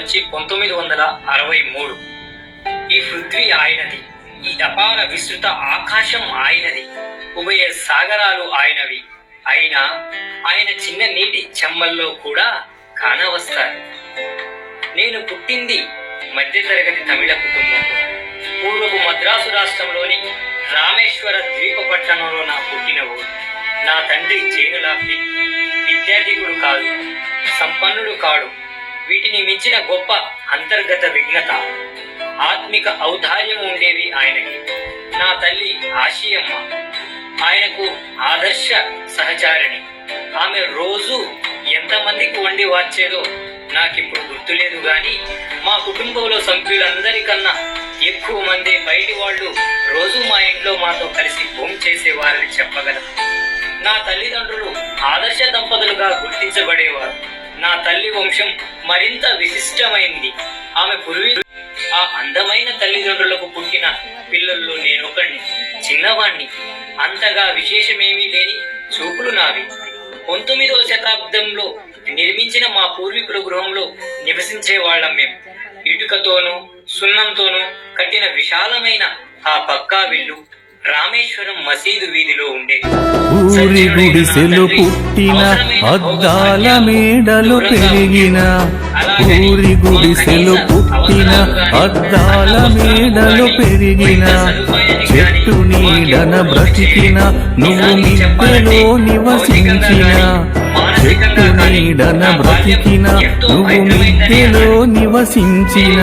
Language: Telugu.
వచ్చి 1963. ఈ పృథ్వీ ఆయనది, ఈ అపార విస్తృత ఆకాశం ఆయనది, ఉభయ సాగరాలు ఆయనవి. అయినా ఆయన చిన్న నీటి చెమ్మల్లో కూడా కానవస్తారు. నేను పుట్టింది మధ్యతరగతి తమిళ కుటుంబం. పూర్వపు మద్రాసు రాష్ట్రంలోని రామేశ్వర ద్వీప పట్టణంలో నా పుట్టిన ఊరు. నా తండ్రి జైనులాపి విద్యార్థికుడు కాదు, సంపన్నుడు కాడు. వీటిని మించిన గొప్ప అంతర్గత విఘ్నత, ఆత్మిక ఔదార్యం ఉండేవి ఆయనకి. నా తల్లి ఆశయమ్మ ఆయనకు ఆదర్శ సహచారిణి. ఆమె రోజు ఎంతమందికి వండి వార్చేదో నాకిప్పుడు గుర్తులేదు గాని మా కుటుంబంలో సభ్యులందరికన్నా ఎక్కువ మంది బయటి వాళ్ళు రోజు మా ఇంట్లో మాతో కలిసి భోజనం చేసేవారని చెప్పగలను. నా తల్లిదండ్రులు ఆదర్శ దంపతులుగా గుర్తించబడేవారు. నా తల్లి వంశం మరింత విశిష్టమైంది. ఆమె పూర్వీకులు ఆ అందమైన తల్లిదండ్రులకు పుట్టిన పిల్లల్లో నేనొకడిని, చిన్నవాణ్ణి. అంతగా విశేషమేమీ లేని చూపులు నావి. 19వ శతాబ్దంలో నిర్మించిన మా పూర్వీకుల గృహంలో నివసించే వాళ్ళం మేము. ఇటుకతోనూ సున్నంతోనూ కట్టిన విశాలమైన ఆ పక్కా విల్లు రామేశ్వరం మసీదు వీధిలో ఉండేది. ఊరి గుడిసెలు పుట్టిన అద్దాల మేడలు పెరిగిన, ఊరి గుడిసెలు పుట్టిన అద్దాల మేడలు పెరిగిన, చెట్టు నీడన బ్రతికిన నువ్వు మిద్దెలో నివసించిన, చెట్టు నీడన బ్రతికిన నువ్వు మిద్దెలో నివసించిన,